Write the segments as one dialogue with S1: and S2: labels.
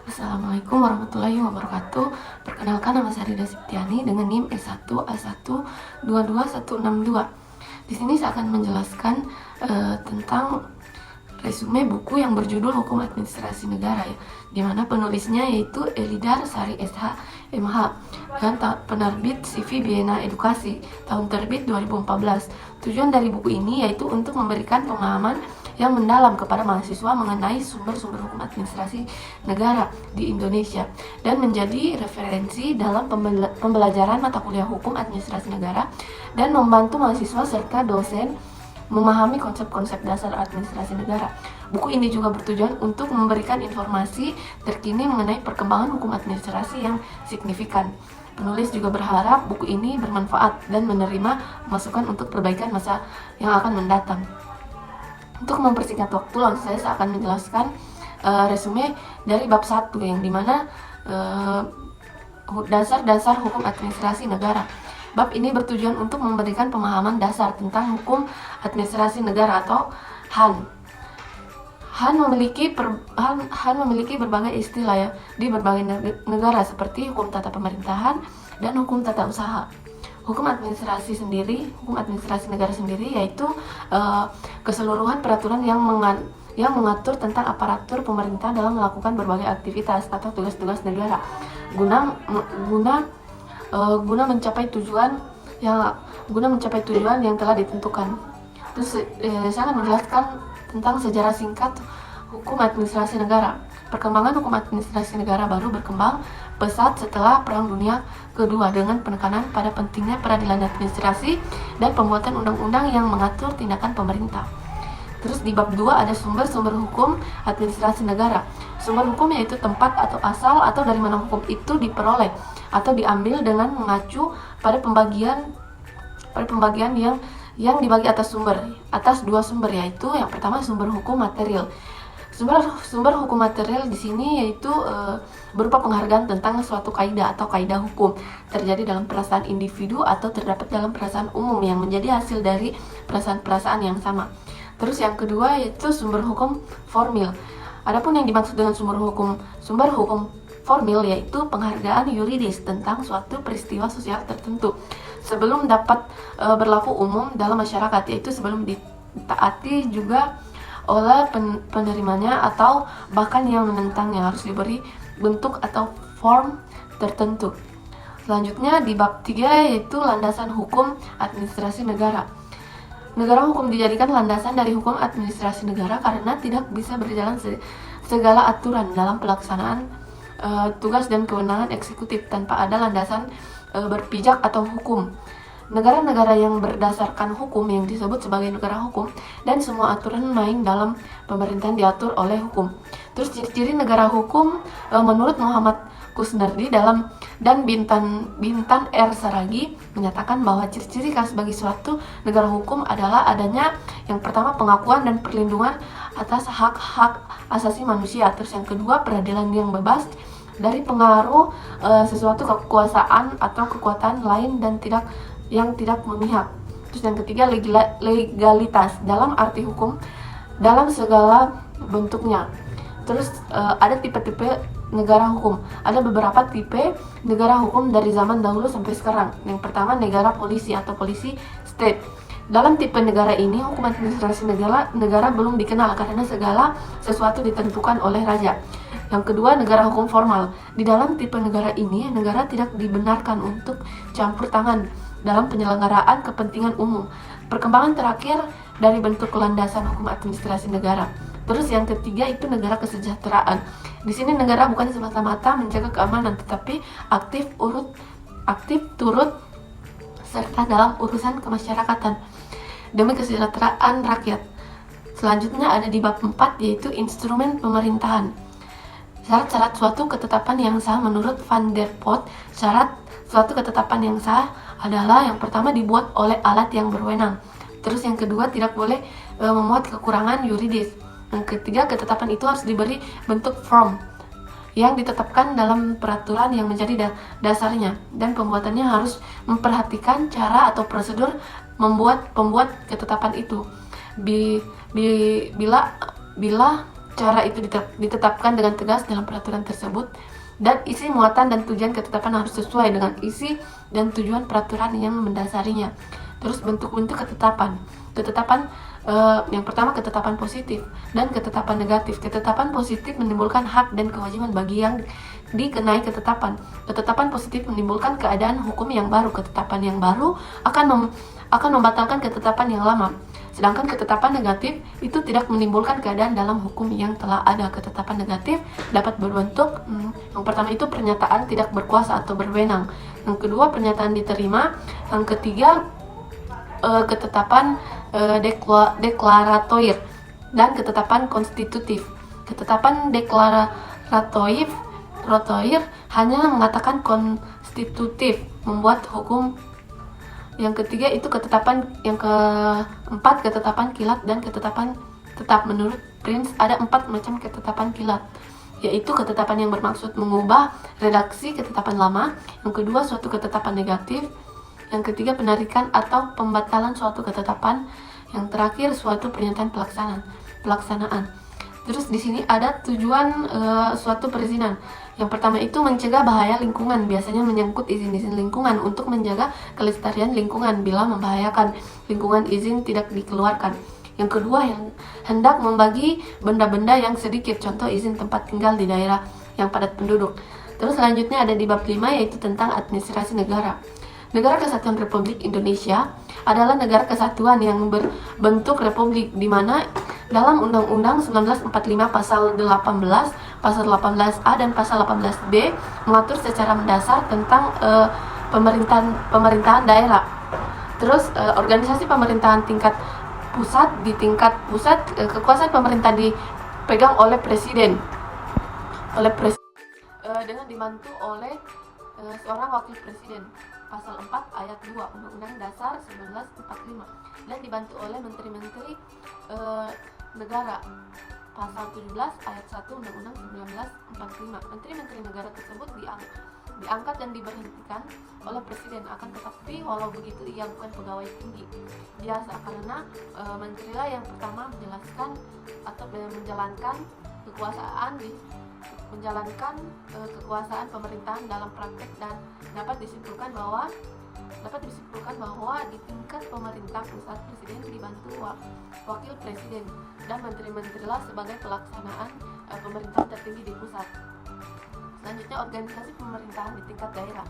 S1: Assalamualaikum warahmatullahi wabarakatuh. Perkenalkan, nama saya Rida Septiani dengan NIM S1A1222162. Di sini saya akan menjelaskan tentang resume buku yang berjudul Hukum Administrasi Negara, ya, di mana penulisnya yaitu Elidar Sari SH MH dan penerbit CV Biena Edukasi, tahun terbit 2014. Tujuan dari buku ini yaitu untuk memberikan pemahaman yang mendalam kepada mahasiswa mengenai sumber-sumber hukum administrasi negara di Indonesia dan menjadi referensi dalam pembelajaran mata kuliah hukum administrasi negara dan membantu mahasiswa serta dosen memahami konsep-konsep dasar administrasi negara. Buku ini juga bertujuan untuk memberikan informasi terkini mengenai perkembangan hukum administrasi yang signifikan. Penulis juga berharap buku ini bermanfaat dan menerima masukan untuk perbaikan masa yang akan mendatang. Untuk mempersingkat waktu, langsung saya akan menjelaskan resume dari bab 1, yang dimana dasar-dasar hukum administrasi negara. Bab ini bertujuan untuk memberikan pemahaman dasar tentang hukum administrasi negara atau HAN. HAN memiliki berbagai istilah, ya, di berbagai negara seperti hukum tata pemerintahan dan hukum tata usaha. Hukum administrasi negara sendiri yaitu keseluruhan peraturan yang mengatur tentang aparatur pemerintah dalam melakukan berbagai aktivitas atau tugas-tugas negara guna mencapai tujuan yang telah ditentukan. Terus saya akan menjelaskan tentang sejarah singkat hukum administrasi negara. Perkembangan hukum administrasi negara baru berkembang pesat setelah Perang Dunia Kedua dengan penekanan pada pentingnya peradilan administrasi dan pembuatan undang-undang yang mengatur tindakan pemerintah. Terus di bab 2 ada sumber-sumber hukum administrasi negara. Sumber hukum yaitu tempat atau asal atau dari mana hukum itu diperoleh atau diambil dengan mengacu pada pembagian yang dibagi atas dua sumber, yaitu yang pertama sumber hukum material. Sumber hukum material di sini yaitu berupa penghargaan tentang suatu kaidah atau kaidah hukum terjadi dalam perasaan individu atau terdapat dalam perasaan umum yang menjadi hasil dari perasaan-perasaan yang sama. Terus yang kedua yaitu sumber hukum formil. Adapun yang dimaksud dengan sumber hukum formil yaitu penghargaan yuridis tentang suatu peristiwa sosial tertentu sebelum dapat berlaku umum dalam masyarakat, yaitu sebelum ditaati juga oleh penerimanya atau bahkan yang menentangnya harus diberi bentuk atau form tertentu. Selanjutnya di bab 3 yaitu landasan hukum administrasi negara. Negara hukum dijadikan landasan dari hukum administrasi negara karena tidak bisa berjalan segala aturan dalam pelaksanaan tugas dan kewenangan eksekutif tanpa ada landasan berpijak atau hukum. Negara-negara yang berdasarkan hukum yang disebut sebagai negara hukum dan semua aturan main dalam pemerintahan diatur oleh hukum. Terus ciri-ciri negara hukum menurut Muhammad Kusnardi dan Bintan R. Saragi menyatakan bahwa ciri-ciri khas bagi suatu negara hukum adalah adanya yang pertama pengakuan dan perlindungan atas hak-hak asasi manusia. Terus yang kedua peradilan yang bebas dari pengaruh sesuatu kekuasaan atau kekuatan lain dan yang tidak memihak. Terus yang ketiga legalitas dalam arti hukum dalam segala bentuknya. Terus ada tipe-tipe negara hukum. Ada beberapa tipe negara hukum dari zaman dahulu sampai sekarang. Yang pertama negara polisi atau polisi state. Dalam tipe negara ini hukum administrasi negara belum dikenal karena segala sesuatu ditentukan oleh raja. Yang kedua negara hukum formal. Di dalam tipe negara ini negara tidak dibenarkan untuk campur tangan dalam penyelenggaraan kepentingan umum. Perkembangan terakhir dari bentuk landasan hukum administrasi negara. Terus yang ketiga itu negara kesejahteraan. Di sini negara bukan semata-mata menjaga keamanan, tetapi aktif turut serta dalam urusan kemasyarakatan demi kesejahteraan rakyat. Selanjutnya ada di bab 4 yaitu instrumen pemerintahan. Syarat-syarat suatu ketetapan yang sah menurut Van der Pot. Syarat suatu ketetapan yang sah adalah yang pertama dibuat oleh alat yang berwenang. Terus yang kedua tidak boleh memuat kekurangan yuridis. Yang ketiga ketetapan itu harus diberi bentuk form yang ditetapkan dalam peraturan yang menjadi dasarnya, dan pembuatannya harus memperhatikan cara atau prosedur pembuat ketetapan itu. Bila cara itu ditetapkan dengan tegas dalam peraturan tersebut, dan isi, muatan, dan tujuan ketetapan harus sesuai dengan isi dan tujuan peraturan yang mendasarinya. Terus bentuk-bentuk ketetapan. Yang pertama ketetapan positif dan ketetapan negatif. Ketetapan positif menimbulkan hak dan kewajiban bagi yang dikenai ketetapan. Ketetapan positif menimbulkan keadaan hukum yang baru. Ketetapan yang baru akan membatalkan ketetapan yang lama. Sedangkan ketetapan negatif itu tidak menimbulkan keadaan dalam hukum yang telah ada. Ketetapan negatif dapat berbentuk, yang pertama itu pernyataan tidak berkuasa atau berwenang. Yang kedua, pernyataan diterima. Yang ketiga, ketetapan deklaratoir dan ketetapan konstitutif. Ketetapan deklaratoir hanya mengatakan konstitutif, membuat hukum. Yang ketiga itu yang keempat ketetapan kilat dan ketetapan tetap. Menurut Prince ada 4 macam ketetapan kilat, yaitu ketetapan yang bermaksud mengubah redaksi ketetapan lama. Yang kedua, suatu ketetapan negatif. Yang ketiga, penarikan atau pembatalan suatu ketetapan. Yang terakhir, suatu pernyataan pelaksanaan. Terus di sini ada tujuan suatu perizinan. Yang pertama itu mencegah bahaya lingkungan, biasanya menyangkut izin-izin lingkungan untuk menjaga kelestarian lingkungan. Bila membahayakan lingkungan, izin tidak dikeluarkan. Yang kedua, yang hendak membagi benda-benda yang sedikit, contoh izin tempat tinggal di daerah yang padat penduduk. Terus selanjutnya ada di bab 5, yaitu tentang administrasi negara. Negara Kesatuan Republik Indonesia adalah negara kesatuan yang berbentuk republik, di mana dalam Undang-Undang 1945 pasal 18, pasal 18A dan pasal 18B mengatur secara mendasar tentang pemerintahan daerah. Terus organisasi pemerintahan tingkat pusat, kekuasaan pemerintah dipegang oleh presiden, dengan dibantu oleh seorang wakil presiden. Pasal 4 ayat 2 Undang-Undang Dasar 1945, dan dibantu oleh menteri-menteri negara. Pasal 17 ayat 1 Undang-Undang 1945. Menteri-menteri negara tersebut diangkat dan diberhentikan oleh presiden. Akan tetapi walau begitu ia bukan pegawai tinggi biasa, karena menterilah yang pertama menjalankan kekuasaan pemerintahan dalam praktek, dan dapat disimpulkan bahwa di tingkat pemerintah pusat presiden dibantu wakil presiden, dan menteri-menterilah sebagai pelaksanaan pemerintahan tertinggi di pusat. Selanjutnya, organisasi pemerintahan di tingkat daerah.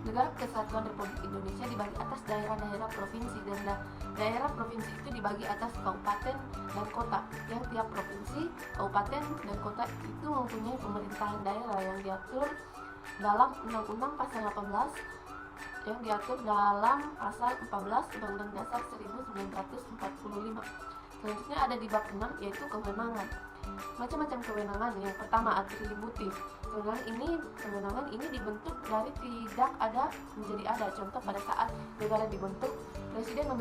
S1: Negara Kesatuan Republik Indonesia dibagi atas daerah-daerah provinsi, dan daerah provinsi itu dibagi atas kabupaten dan kota. Yang tiap provinsi, kabupaten, dan kota itu mempunyai pemerintahan daerah yang diatur dalam Undang-Undang pasal 14, yang diatur dalam pasal 14 Undang-Undang Dasar 1945. Selanjutnya ada di bab 6, yaitu kewenangan. Macam-macam kewenangan. Yang pertama, atributif. Kewenangan ini dibentuk dari tidak ada menjadi ada. Contoh, pada saat negara dibentuk, presiden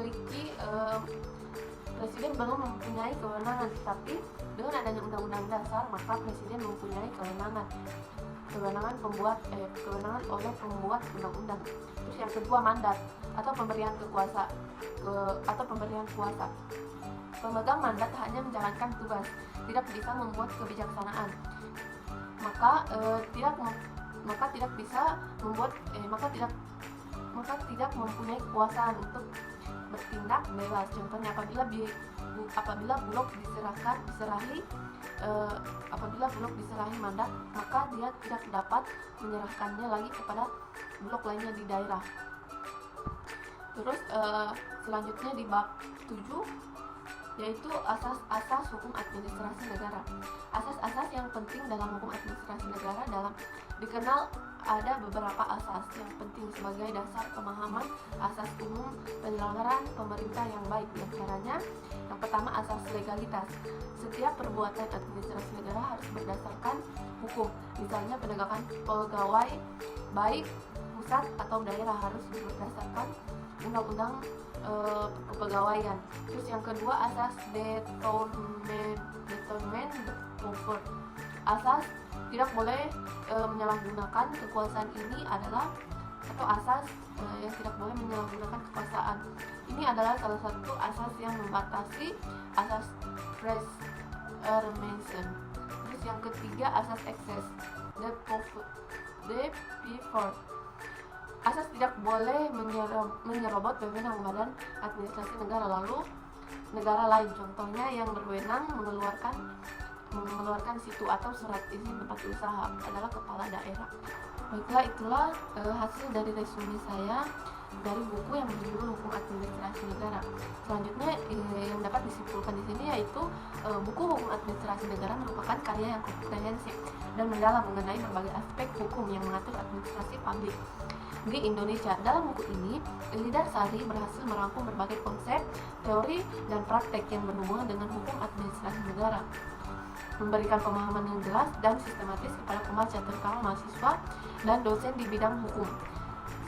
S1: belum mempunyai kewenangan, tetapi dengan adanya undang-undang dasar, maka presiden mempunyai kewenangan oleh pembuat undang-undang. Terus yang kedua, mandat atau pemberian kuasa. Pemegang mandat hanya menjalankan tugas, tidak bisa membuat kebijaksanaan. Maka tidak mempunyai kekuasaan untuk bertindak bebas. Contohnya, apabila Bulog diserahi mandat, maka dia tidak dapat menyerahkannya lagi kepada Bulog lainnya di daerah. Terus selanjutnya di bab 7, yaitu asas-asas hukum administrasi negara. Asas-asas yang penting dalam hukum administrasi negara dikenal ada beberapa asas yang penting sebagai dasar pemahaman asas umum penyelenggaraan pemerintah yang baik. Di antaranya, yang pertama, asas legalitas. Setiap perbuatan administrasi negara harus berdasarkan hukum. Misalnya, penegakan pegawai baik pusat atau daerah harus berdasarkan undang-undang kepegawaian. Terus yang kedua, asas détournement de pouvoir. Asas tidak boleh menyalahgunakan kekuasaan ini adalah, atau asas yang tidak boleh menyalahgunakan kekuasaan ini adalah salah satu asas yang membatasi asas Hermansen. Terus yang ketiga asas ekses, the P4. Asas tidak boleh menyerobot wewenang badan administrasi negara lalu negara lain, contohnya yang berwenang mengeluarkan situ atau surat izin tempat usaha adalah kepala daerah. Baiklah, itulah hasil dari resume saya dari buku yang berjudul Hukum Administrasi Negara. Selanjutnya yang dapat disimpulkan di sini yaitu buku Hukum Administrasi Negara merupakan karya yang komprehensif dan mendalam mengenai berbagai aspek hukum yang mengatur administrasi publik di Indonesia. Dalam buku ini, Elida Sari berhasil merangkum berbagai konsep, teori, dan praktek yang berhubungan dengan hukum administrasi negara, memberikan pemahaman yang jelas dan sistematis kepada pembaca, terutama mahasiswa dan dosen di bidang hukum.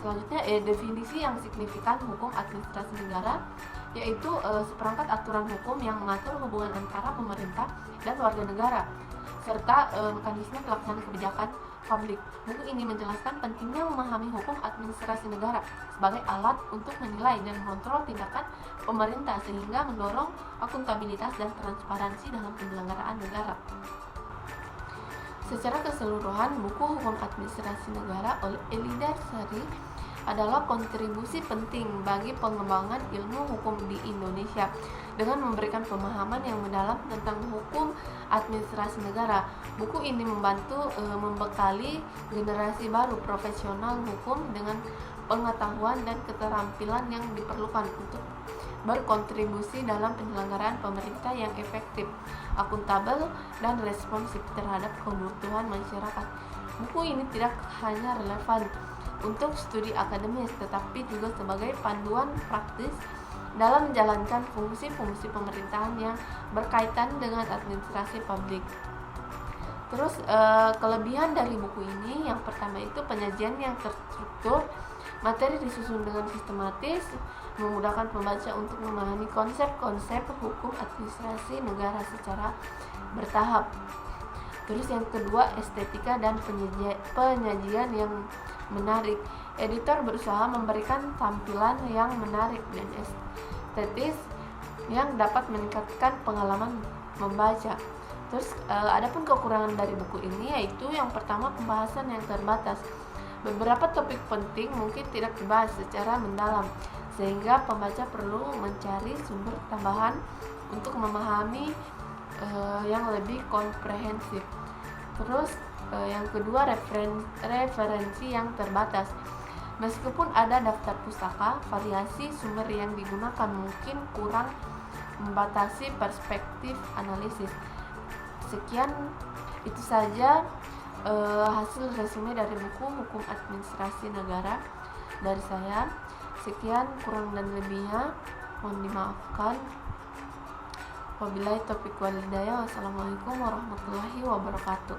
S1: Selanjutnya, definisi yang signifikan hukum administrasi negara, yaitu seperangkat aturan hukum yang mengatur hubungan antara pemerintah dan warga negara, serta mekanisme pelaksanaan kebijakan publik. Buku ini menjelaskan pentingnya memahami hukum administrasi negara sebagai alat untuk menilai dan mengontrol tindakan pemerintah sehingga mendorong akuntabilitas dan transparansi dalam penyelenggaraan negara. Secara keseluruhan, buku Hukum Administrasi Negara oleh Elida Sari adalah kontribusi penting bagi pengembangan ilmu hukum di Indonesia dengan memberikan pemahaman yang mendalam tentang hukum administrasi negara. Buku ini membantu membekali generasi baru profesional hukum dengan pengetahuan dan keterampilan yang diperlukan untuk berkontribusi dalam penyelenggaraan pemerintah yang efektif, akuntabel, dan responsif terhadap kebutuhan masyarakat. Buku ini tidak hanya relevan untuk studi akademis, tetapi juga sebagai panduan praktis dalam menjalankan fungsi-fungsi pemerintahan yang berkaitan dengan administrasi publik. Terus kelebihan dari buku ini, yang pertama itu penyajian yang terstruktur, materi disusun dengan sistematis, memudahkan pembaca untuk memahami konsep-konsep hukum administrasi negara secara bertahap. Terus yang kedua, estetika dan penyajian yang menarik. Editor berusaha memberikan tampilan yang menarik dan estetis yang dapat meningkatkan pengalaman membaca. Terus adapun kekurangan dari buku ini yaitu yang pertama, pembahasan yang terbatas. Beberapa topik penting mungkin tidak dibahas secara mendalam sehingga pembaca perlu mencari sumber tambahan untuk memahami yang lebih komprehensif. Terus yang kedua, referensi yang terbatas. Meskipun ada daftar pustaka, variasi sumber yang digunakan mungkin kurang membatasi perspektif analisis. Sekian, itu saja hasil resume dari buku Hukum Administrasi Negara dari saya. Sekian, kurang dan lebihnya mohon dimaafkan. Wabillahi taufiq wal hidayah. Wassalamualaikum warahmatullahi wabarakatuh.